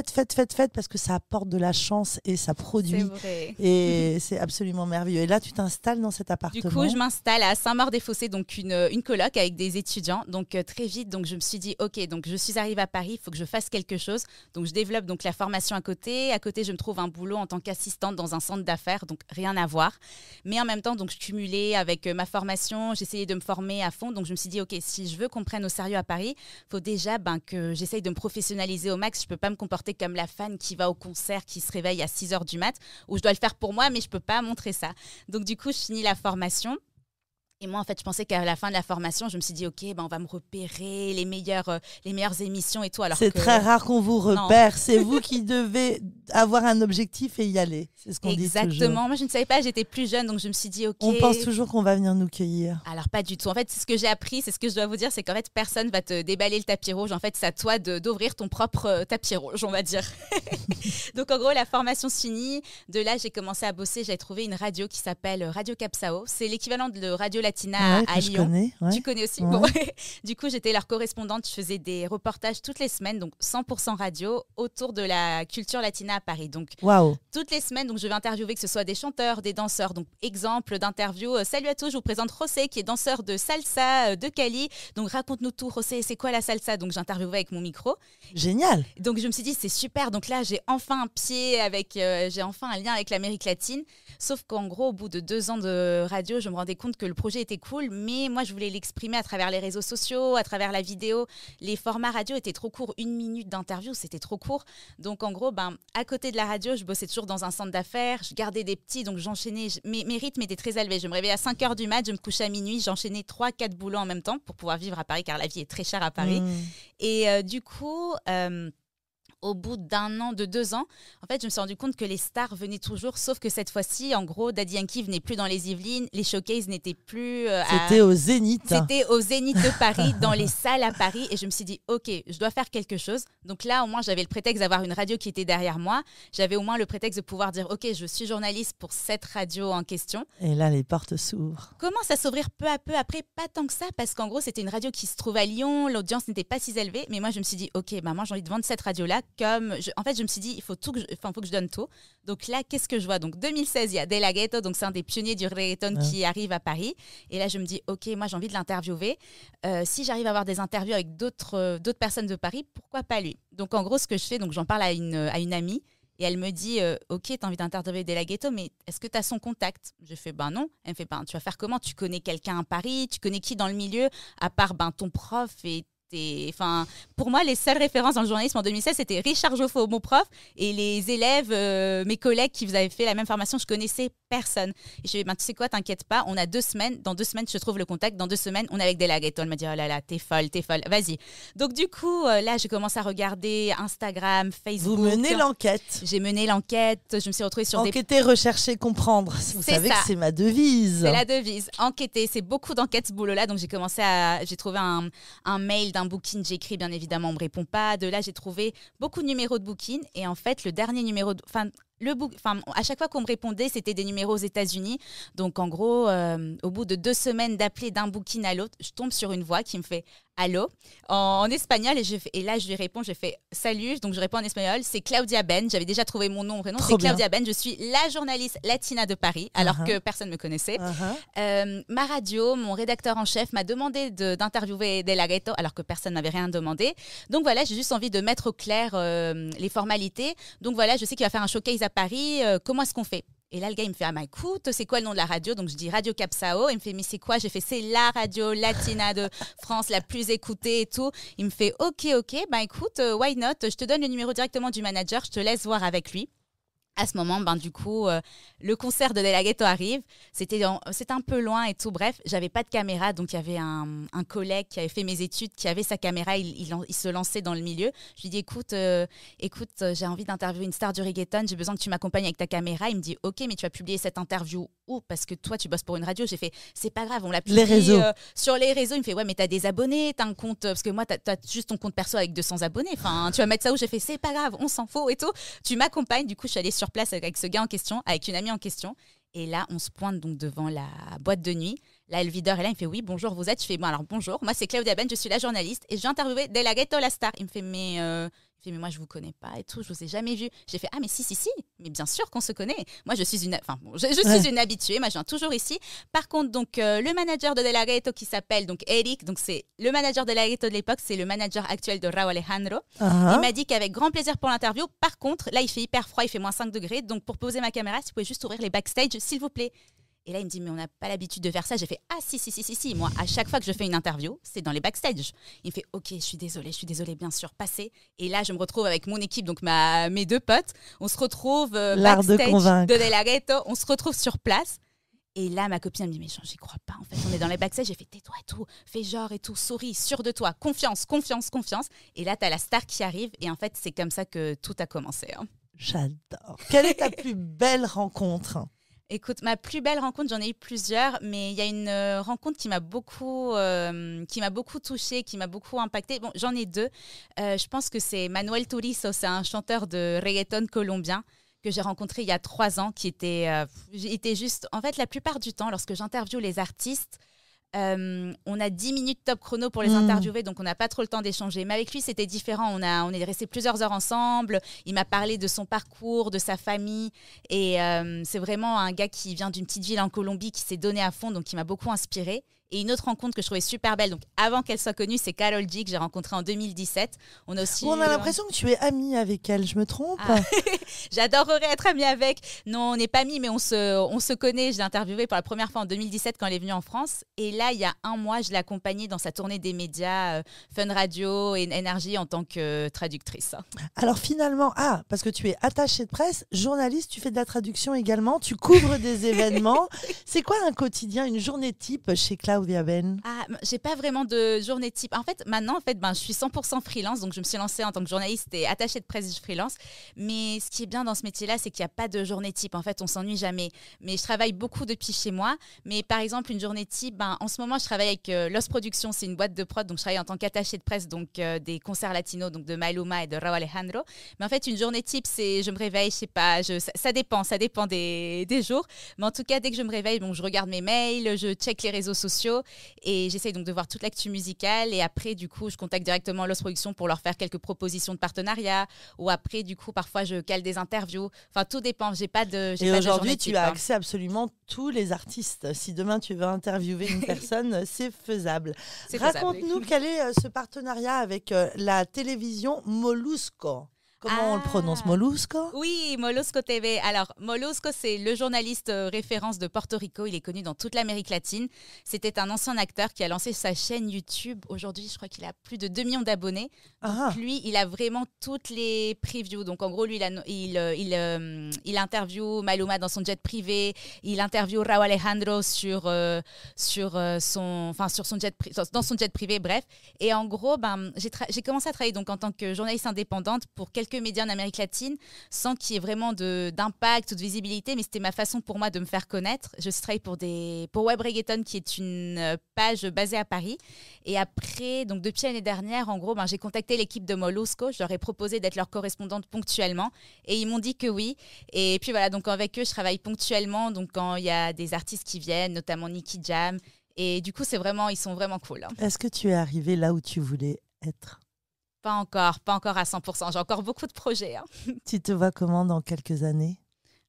parce que ça apporte de la chance et ça produit. C'est vrai. Et c'est absolument merveilleux. Et là, tu t'installes dans cet appartement. Du coup, je m'installe à Saint-Maur-des-Fossés, donc une coloc avec des étudiants. Donc très vite, donc je me suis dit, ok, donc je suis arrivée à Paris, il faut que je fasse quelque chose. Donc je développe donc la formation à côté. À côté, je me trouve un boulot en tant qu'assistante dans un centre d'affaires, donc rien à voir. Mais en même temps, donc je cumulais avec ma formation, j'essayais de me former à fond. Donc je me suis dit, ok, si je veux qu'on prenne au sérieux à Paris, il faut déjà que j'essaye de me professionnaliser au max. Je peux pas me comporter comme la fan qui va au concert, qui se réveille à 6h du mat, où je dois le faire pour moi, mais je peux pas montrer ça. Donc du coup, je finis la formation. Et moi, en fait, je pensais qu'à la fin de la formation, je me suis dit, OK, on va me repérer les meilleures émissions et tout. C'est très rare qu'on vous repère. C'est vous qui devez avoir un objectif et y aller. C'est ce qu'on dit toujours. Exactement. Moi, je ne savais pas, j'étais plus jeune, donc je me suis dit, OK. On pense toujours qu'on va venir nous cueillir. Alors, pas du tout. En fait, c'est ce que j'ai appris, c'est ce que je dois vous dire, c'est qu'en fait, personne va te déballer le tapis rouge. En fait, c'est à toi d'ouvrir ton propre tapis rouge, on va dire. Donc, en gros, la formation se finit. De là, j'ai commencé à bosser. J'ai trouvé une radio qui s'appelle Radio Capsao. C'est l'équivalent de Radio Latina à Lyon. Connais, ouais. Tu connais aussi. Ouais. Bon, du coup, j'étais leur correspondante. Je faisais des reportages toutes les semaines, donc 100% radio, autour de la culture latina à Paris. Donc, toutes les semaines, donc, je vais interviewer que ce soit des chanteurs, des danseurs. Donc, exemple d'interview. Salut à tous, je vous présente José, qui est danseur de salsa de Cali. Donc, raconte-nous tout, José, c'est quoi la salsa? Donc, j'interviewais avec mon micro. Génial. Donc, je me suis dit, c'est super. Donc là, j'ai enfin un pied avec, j'ai enfin un lien avec l'Amérique latine. Sauf qu'en gros, au bout de 2 ans de radio, je me rendais compte que le projet était cool, mais moi, je voulais l'exprimer à travers les réseaux sociaux, à travers la vidéo. Les formats radio étaient trop courts. 1 minute d'interview, c'était trop court. Donc, en gros, à côté de la radio, je bossais toujours dans un centre d'affaires. Je gardais des petits, donc j'enchaînais. Mes rythmes étaient très élevés. Je me réveillais à 5h du mat, je me couchais à minuit. J'enchaînais 3-4 boulots en même temps pour pouvoir vivre à Paris, car la vie est très chère à Paris. Et du coup... au bout d'1 an, de 2 ans, en fait, je me suis rendu compte que les stars venaient toujours, sauf que cette fois-ci, en gros, Daddy Yankee venait plus dans les Yvelines, les showcases n'étaient plus... C'était au Zénith. C'était au Zénith de Paris, dans les salles à Paris, et je me suis dit, ok, je dois faire quelque chose. Donc là, au moins, j'avais le prétexte d'avoir une radio qui était derrière moi. J'avais au moins le prétexte de pouvoir dire, ok, je suis journaliste pour cette radio en question. Et là, les portes s'ouvrent. Commence à s'ouvrir peu à peu après, pas tant que ça, parce qu'en gros, c'était une radio qui se trouve à Lyon, l'audience n'était pas si élevée, mais moi, je me suis dit, ok, moi, j'ai envie de vendre cette radio-là. En fait, je me suis dit, il faut que je donne tout. Donc là, qu'est-ce que je vois? Donc 2016, il y a De La Ghetto, donc c'est un des pionniers du reggaeton qui arrive à Paris. Et là, je me dis, ok, moi, j'ai envie de l'interviewer. Si j'arrive à avoir des interviews avec d'autres personnes de Paris, pourquoi pas lui? Donc en gros, ce que je fais, donc j'en parle à une amie. Et elle me dit, ok, tu as envie d'interviewer De La Ghetto, mais est-ce que tu as son contact? Je fais, non. Elle me fait, tu vas faire comment? Tu connais quelqu'un à Paris? Tu connais qui dans le milieu? À part ton prof et... pour moi, les seules références dans le journalisme en 2016, c'était Richard Joffo, mon prof, et les élèves, mes collègues qui avaient fait la même formation, je connaissais personne. Et je lui ai dit, tu sais quoi, t'inquiète pas, on a 2 semaines, dans 2 semaines, je te trouve le contact, dans 2 semaines, on est avec De La Ghetto. Elle m'a dit, oh là là, t'es folle, vas-y. Donc du coup, là, j'ai commencé à regarder Instagram, Facebook. Vous menez l'enquête. J'ai mené l'enquête, je me suis retrouvée sur enquêter, rechercher, comprendre. Vous savez que c'est ma devise. C'est la devise. Enquêter, c'est beaucoup d'enquêtes ce boulot-là. Donc j'ai trouvé un mail d'un booking, j'ai écrit bien évidemment, on me répond pas. De là, j'ai trouvé beaucoup de numéros de booking et en fait, le dernier numéro, à chaque fois qu'on me répondait, c'était des numéros aux États-Unis. Donc en gros, au bout de 2 semaines d'appeler d'un booking à l'autre, je tombe sur une voix qui me fait allô en espagnol et là je lui réponds, je fais salut, donc je réponds en espagnol, c'est Claudia Ben, j'avais déjà trouvé mon nom, prénom, c'est Claudia Ben, je suis la journaliste latina de Paris alors que personne ne me connaissait. Ma radio, mon rédacteur en chef m'a demandé d'interviewer De La Ghetto alors que personne n'avait rien demandé. Donc voilà, j'ai juste envie de mettre au clair les formalités. Donc voilà, je sais qu'il va faire un showcase à Paris, comment est-ce qu'on fait? Et là, le gars, il me fait, ah, bah, écoute, c'est quoi le nom de la radio? Donc, je dis Radio Capsao. Il me fait, mais c'est quoi? J'ai fait, c'est la radio latina de France, la plus écoutée et tout. Il me fait, ok, bah, écoute, why not? Je te donne le numéro directement du manager, je te laisse voir avec lui. À ce moment, du coup, le concert de De La Ghetto arrive. C'était un peu loin et tout. Bref, j'avais pas de caméra. Donc, il y avait un collègue qui avait fait mes études, qui avait sa caméra. Il se lançait dans le milieu. Je lui dis, écoute, j'ai envie d'interviewer une star du reggaeton. J'ai besoin que tu m'accompagnes avec ta caméra. Il me dit, ok, mais tu vas publier cette interview où? Parce que toi, tu bosses pour une radio. J'ai fait, c'est pas grave, on l'a publié sur les réseaux. Il me fait, ouais, mais t'as des abonnés, t'as un compte. Parce que moi, t'as juste ton compte perso avec 200 abonnés. Enfin, tu vas mettre ça où? J'ai fait, c'est pas grave, on s'en fout et tout. Tu m'accompagnes. Du coup, je suis allée sur place avec ce gars en question, avec une amie en question. Et là, on se pointe donc devant la boîte de nuit. Là, le videur est là, il me fait, oui, bonjour, vous êtes? Je fais, bon, alors bonjour, moi c'est Claudia Ben, je suis la journaliste et je viens interviewer De La Ghetto, la star. Il me fait, mais moi je vous connais pas et tout, je vous ai jamais vu. J'ai fait, ah mais si, mais bien sûr qu'on se connaît. Moi je suis une habituée, moi je viens toujours ici. Par contre, donc le manager de La Ghetto qui s'appelle donc Eric, donc c'est le manager de La Ghetto de l'époque, c'est le manager actuel de Rauw Alejandro. Il m'a dit qu'avec grand plaisir pour l'interview. Par contre, là il fait hyper froid, il fait -5 degrés, donc pour poser ma caméra, si vous pouvez juste ouvrir les backstage, s'il vous plaît. Et là, il me dit, mais on n'a pas l'habitude de faire ça. J'ai fait, ah si. Moi, à chaque fois que je fais une interview, c'est dans les backstage. Il me fait, ok, je suis désolée, bien sûr, passez. Et là, je me retrouve avec mon équipe, donc mes 2 potes. On se retrouve backstage de La Ghetto. On se retrouve sur place. Et là, ma copine elle me dit, mais j'y crois pas. En fait, on est dans les backstage. J'ai fait, tais-toi et tout, fais genre et tout, souris, sûr de toi, confiance. Et là, tu as la star qui arrive. Et en fait, c'est comme ça que tout a commencé. Hein. J'adore. Quelle est ta plus belle rencontre? Écoute, ma plus belle rencontre, j'en ai eu plusieurs, mais il y a une rencontre qui m'a beaucoup touchée, qui m'a beaucoup impactée. Bon, j'en ai 2. Je pense que c'est Manuel Turizo, c'est un chanteur de reggaeton colombien que j'ai rencontré il y a 3 ans, qui était juste... En fait, la plupart du temps, lorsque j'interviewe les artistes, on a 10 minutes top chrono pour les interviewer, donc on n'a pas trop le temps d'échanger. Mais avec lui, c'était différent. On est resté plusieurs heures ensemble. Il m'a parlé de son parcours, de sa famille. Et c'est vraiment un gars qui vient d'une petite ville en Colombie, qui s'est donné à fond, donc qui m'a beaucoup inspirée. Et une autre rencontre que je trouvais super belle, donc avant qu'elle soit connue, c'est Karol G, que j'ai rencontrée en 2017. On a l'impression que tu es amie avec elle, je me trompe? J'adorerais être amie avec. Non, on n'est pas amis, mais on se connaît. Je l'ai interviewée pour la première fois en 2017 quand elle est venue en France. Et là, il y a 1 mois, je l'ai accompagnée dans sa tournée des médias, Fun Radio et Énergie en tant que traductrice. Alors finalement, parce que tu es attachée de presse, journaliste, tu fais de la traduction également, tu couvres des événements. C'est quoi un quotidien, une journée type chez Claudia Ben? J'ai pas vraiment de journée type. En fait, maintenant, je suis 100% freelance, donc je me suis lancée en tant que journaliste et attachée de presse freelance. Mais ce qui est bien dans ce métier-là, c'est qu'il n'y a pas de journée type. En fait, on s'ennuie jamais. Mais je travaille beaucoup depuis chez moi. Mais par exemple, une journée type, en ce moment, je travaille avec Los Productions, c'est une boîte de prod, donc je travaille en tant qu'attachée de presse, donc des concerts latinos, donc de Maluma et de Rauw Alejandro. Mais en fait, une journée type, c'est je me réveille, je sais pas, ça dépend des jours. Mais en tout cas, dès que je me réveille, je regarde mes mails, je check les réseaux sociaux. Et j'essaye donc de voir toute l'actu musicale. Et après, du coup, je contacte directement Los Productions pour leur faire quelques propositions de partenariat. Ou après, du coup, parfois, je cale des interviews. Enfin, tout dépend. J'ai pas de Et aujourd'hui, tu as type, accès à absolument tous les artistes. Si demain, tu veux interviewer une personne, c'est faisable. Raconte-nous quel est ce partenariat avec la télévision Molusco. Comment on le prononce, Molusco? Oui, Molusco TV. Alors, Molusco, c'est le journaliste référence de Porto Rico. Il est connu dans toute l'Amérique latine. C'était un ancien acteur qui a lancé sa chaîne YouTube. Aujourd'hui, je crois qu'il a plus de 2 millions d'abonnés. Donc, lui, il a vraiment toutes les previews. Donc, en gros, lui, il interviewe Maluma dans son jet privé. Il interviewe Rauw Alejandro dans son jet privé, bref. Et en gros, j'ai commencé à travailler donc, en tant que journaliste indépendante pour quelques médias en Amérique latine sans qu'il y ait vraiment d'impact ou de visibilité, mais c'était ma façon pour moi de me faire connaître. Je travaille pour Web Reggaeton, qui est une page basée à Paris. Et après, donc depuis l'année dernière, en gros, j'ai contacté l'équipe de Molusco. Je leur ai proposé d'être leur correspondante ponctuellement et ils m'ont dit que oui. Et puis voilà, donc avec eux, je travaille ponctuellement. Donc quand il y a des artistes qui viennent, notamment Nicky Jam. Et du coup, ils sont vraiment cool. Hein. Est-ce que tu es arrivée là où tu voulais être? Pas encore à 100%. J'ai encore beaucoup de projets. Hein. Tu te vois comment dans quelques années?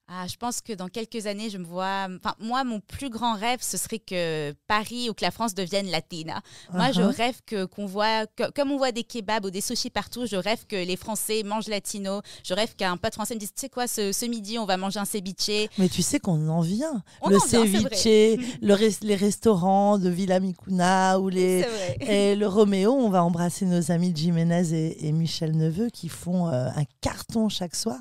Je pense que dans quelques années, je me vois... Enfin, moi, mon plus grand rêve, ce serait que Paris ou que la France devienne latina. Moi, je rêve qu'on voit... comme on voit des kebabs ou des sushis partout, je rêve que les Français mangent latino. Je rêve qu'un pote français me dise, tu sais quoi, ce midi, on va manger un ceviche. Mais tu sais qu'on en vient. Le ceviche, les restaurants de Villa Micuna ou et le Roméo, on va embrasser nos amis Jiménez et Michel Neveu qui font un carton chaque soir.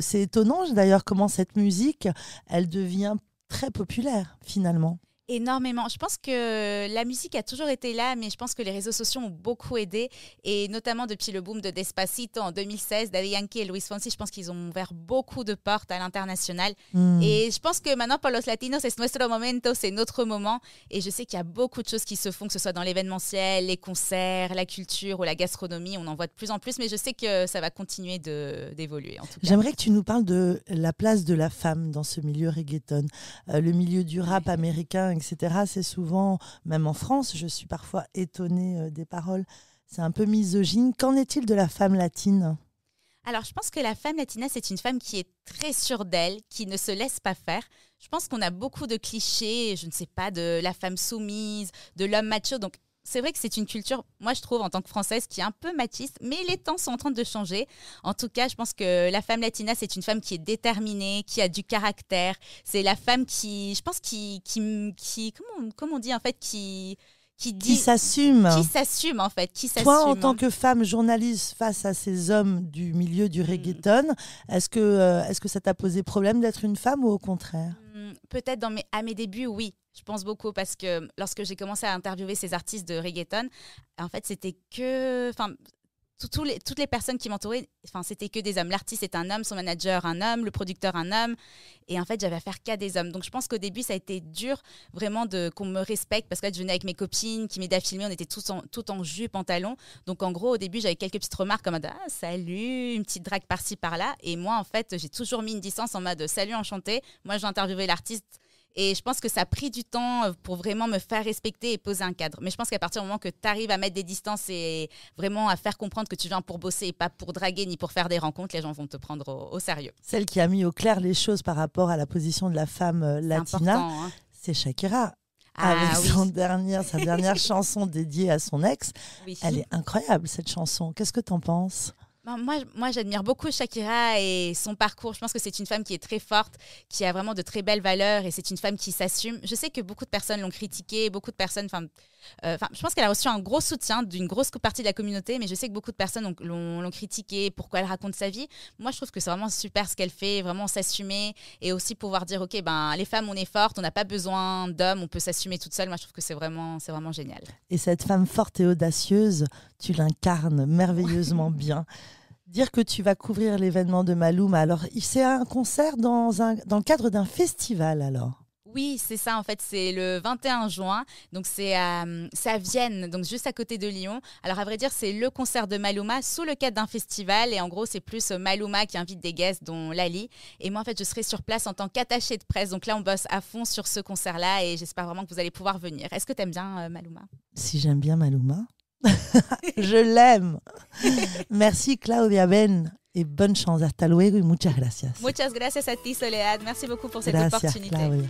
C'est étonnant d'ailleurs comment cette musique, elle devient très populaire finalement. Énormément. Je pense que la musique a toujours été là, mais je pense que les réseaux sociaux ont beaucoup aidé. Et notamment depuis le boom de Despacito en 2016, Daddy Yankee et Luis Fonsi, je pense qu'ils ont ouvert beaucoup de portes à l'international. Et je pense que maintenant, pour los latinos, c'est nuestro momento, c'est notre moment. Et je sais qu'il y a beaucoup de choses qui se font, que ce soit dans l'événementiel, les concerts, la culture ou la gastronomie. On en voit de plus en plus, mais je sais que ça va continuer d'évoluer en tout cas. J'aimerais que tu nous parles de la place de la femme dans ce milieu reggaeton. Le milieu du rap américain, etc. C'est souvent, même en France, je suis parfois étonnée des paroles. C'est un peu misogyne. Qu'en est-il de la femme latine ? Alors, je pense que la femme latina, c'est une femme qui est très sûre d'elle, qui ne se laisse pas faire. Je pense qu'on a beaucoup de clichés, je ne sais pas, de la femme soumise, de l'homme macho. Donc, c'est vrai que c'est une culture, moi je trouve, en tant que Française, qui est un peu machiste, mais les temps sont en train de changer. En tout cas, je pense que la femme latina, c'est une femme qui est déterminée, qui a du caractère. C'est la femme qui, je pense, comment on dit en fait, qui s'assume. Qui s'assume en fait. Toi, en tant que femme journaliste face à ces hommes du milieu du reggaeton, est-ce que ça t'a posé problème d'être une femme ou au contraire ? Peut-être à mes débuts, oui. Je pense beaucoup parce que lorsque j'ai commencé à interviewer ces artistes de reggaeton, en fait, c'était que... toutes les personnes qui m'entouraient, c'était que des hommes. L'artiste est un homme, son manager un homme, le producteur un homme. Et en fait, j'avais affaire qu'à des hommes. Donc, je pense qu'au début, ça a été dur vraiment qu'on me respecte parce que là, je venais avec mes copines qui m'aidaient à filmer. On était tout en jupe, pantalon. Donc, en gros, au début, j'avais quelques petites remarques en mode « Ah, salut », une petite drague par-ci, par-là. Et moi, en fait, j'ai toujours mis une distance en mode « Salut, enchanté ». Moi, j'ai interviewé l'artiste. Et je pense que ça a pris du temps pour vraiment me faire respecter et poser un cadre. Mais je pense qu'à partir du moment que tu arrives à mettre des distances et vraiment à faire comprendre que tu viens pour bosser et pas pour draguer ni pour faire des rencontres, les gens vont te prendre au sérieux. Celle qui a mis au clair les choses par rapport à la position de la femme latina, c'est Shakira. Avec sa dernière chanson dédiée à son ex. Oui. Elle est incroyable, cette chanson. Qu'est-ce que tu en penses ? Moi, j'admire beaucoup Shakira et son parcours. Je pense que c'est une femme qui est très forte, qui a vraiment de très belles valeurs et c'est une femme qui s'assume. Je sais que beaucoup de personnes l'ont critiquée, beaucoup de personnes... je pense qu'elle a reçu un gros soutien d'une grosse partie de la communauté, mais je sais que beaucoup de personnes l'ont critiquée, pourquoi elle raconte sa vie. Moi, je trouve que c'est vraiment super ce qu'elle fait, vraiment s'assumer et aussi pouvoir dire, OK, les femmes, on est fortes, on n'a pas besoin d'hommes, on peut s'assumer toute seule. Moi, je trouve que c'est vraiment génial. Et cette femme forte et audacieuse, tu l'incarnes merveilleusement bien. Dire que tu vas couvrir l'événement de Maluma, alors c'est un concert dans le cadre d'un festival alors ? Oui, c'est ça en fait, c'est le 21 juin, donc c'est à Vienne, donc juste à côté de Lyon. Alors à vrai dire, c'est le concert de Maluma sous le cadre d'un festival et en gros c'est plus Maluma qui invite des guests dont Lali. Et moi en fait je serai sur place en tant qu'attachée de presse, donc là on bosse à fond sur ce concert-là et j'espère vraiment que vous allez pouvoir venir. Est-ce que tu aimes bien Maluma ? Si j'aime bien Maluma, je l'aime. Merci Claudia Ben. Et bonne chance. Hasta luego y muchas gracias. Muchas gracias a ti, Soledad. Merci beaucoup pour cette opportunité. Claudia.